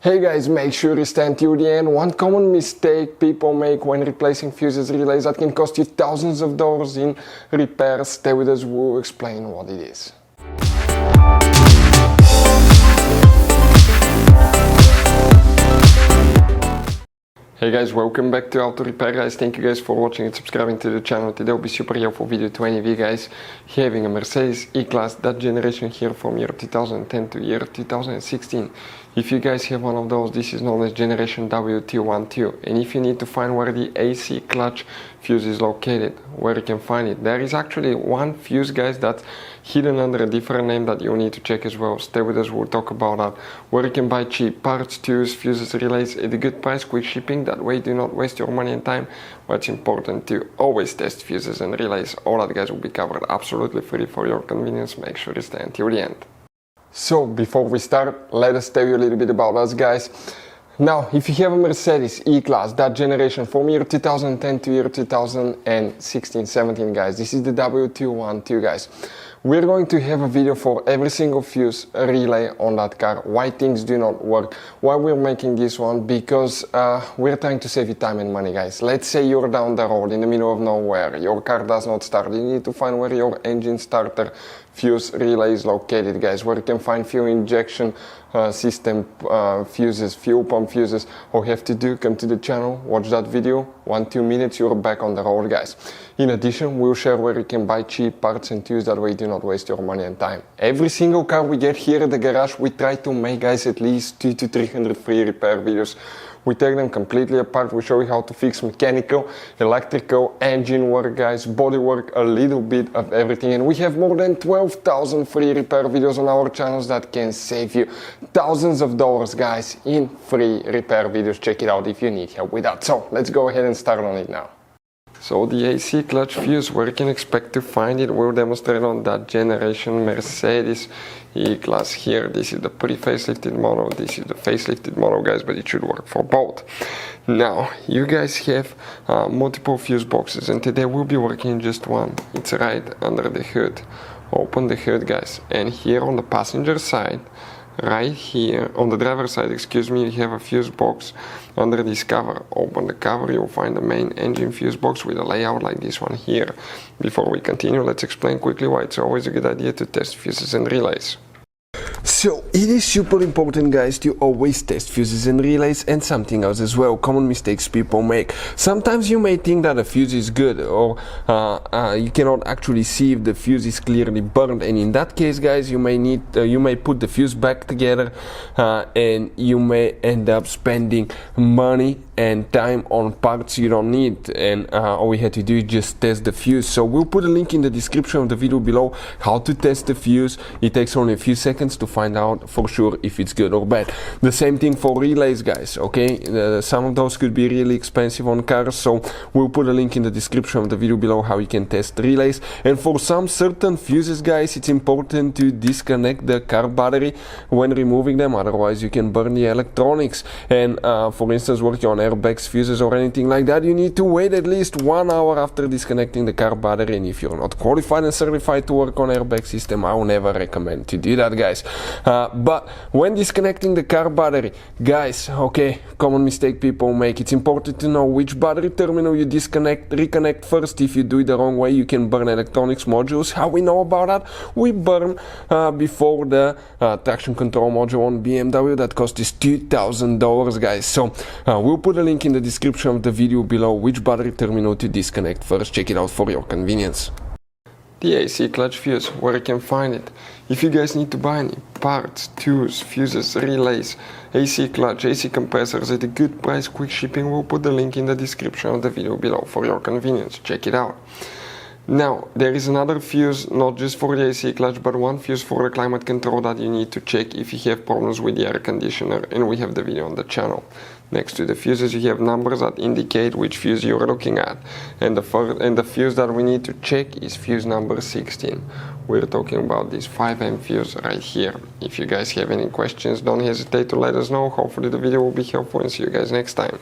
Hey guys, make sure you stand till the end. One common mistake people make when replacing fuses relays that can cost you thousands of dollars in repairs. Stay with us, we'll explain what it is. Hey guys, welcome back to Auto Repair guys. Thank you guys for watching and subscribing to the channel. Today will be super helpful video to any of you guys having a Mercedes E-Class, that generation here from year 2010 to year 2016. If you guys have one of those, this is known as generation W212. And if you need to find where the AC clutch fuse is located, where you can find it, there is actually one fuse guys that's hidden under a different name that you need to check as well. Stay with us, we'll talk about that. Where you can buy cheap parts, tools, fuses, relays at a good price, quick shipping. That way do not waste your money and time. What's important to always test fuses and relays. All that guys will be covered absolutely free for your convenience. Make sure you stay until the end. So before we start, let us tell you a little bit about us guys. Now, if you have a Mercedes E-Class, that generation from year 2010 to year 2016-17 guys, this is the W212 guys. We're going to have a video for every single fuse relay on that car, why things do not work, why we're making this one, because we're trying to save you time and money guys. Let's say you're down the road in the middle of nowhere, your car does not start, you need to find where your engine starter fuse relay is located guys, where you can find fuel injection system fuses, fuel pump fuses. All you have to do, come to the channel, watch that video, 1-2 minutes, you're back on the road guys. In addition, we'll share where you can buy cheap parts and tools, that way you do not waste your money and time. Every single car we get here at the garage, we try to make guys at least 200 to 300 free repair videos. We take them completely apart, we show you how to fix mechanical, electrical, engine work guys, body work, a little bit of everything. And we have more than 12,000 free repair videos on our channels that can save you thousands of dollars guys in free repair videos. Check it out if you need help with that. So let's go ahead and start on it now. So the AC clutch fuse, where you can expect to find it, we'll demonstrate on that generation Mercedes E-Class here. This is the pre-facelifted model, this is the facelifted model guys, but it should work for both. Now, you guys have multiple fuse boxes, and today we'll be working just one. It's right under the hood. Open the hood guys, and here on the passenger side, right here on the driver's side, excuse me, you have a fuse box under this cover. Open the cover, you'll find the main engine fuse box with a layout like this one here. Before we continue, let's explain quickly why it's always a good idea to test fuses and relays. So it is super important guys to always test fuses and relays, and something else as well, common mistakes people make. Sometimes you may think that a fuse is good, or you cannot actually see if the fuse is clearly burned, and in that case guys, you may put the fuse back together and you may end up spending money and time on parts you don't need, and all we had to do is just test the fuse. So we'll put a link in the description of the video below how to test the fuse. It takes only a few seconds to find out for sure if it's good or bad. The same thing for relays guys, okay? Some of those could be really expensive on cars, so we'll put a link in the description of the video below how you can test relays. And for some certain fuses guys, it's important to disconnect the car battery when removing them, otherwise you can burn the electronics. And for instance, working on airbags, fuses or anything like that, you need to wait at least 1 hour after disconnecting the car battery. And if you're not qualified and certified to work on airbag system, I will never recommend to do that guys. But when disconnecting the car battery guys, okay, common mistake people make, it's important to know which battery terminal you reconnect first. If you do it the wrong way, you can burn electronics modules. How we know about that? We burn before the traction control module on BMW that cost us $2,000 guys. So we'll put a link in the description of the video below which battery terminal to disconnect first. Check it out for your convenience. The AC clutch fuse, where you can find it. If you guys need to buy any parts, tools, fuses, relays, AC clutch, AC compressors at a good price, quick shipping, we'll put the link in the description of the video below for your convenience. Check it out. Now, there is another fuse, not just for the AC clutch, but one fuse for the climate control that you need to check if you have problems with the air conditioner, and we have the video on the channel. Next to the fuses you have numbers that indicate which fuse you are looking at, and the fuse that we need to check is fuse number 16. We're talking about this 5M fuse right here. If you guys have any questions, don't hesitate to let us know. Hopefully the video will be helpful, and see you guys next time.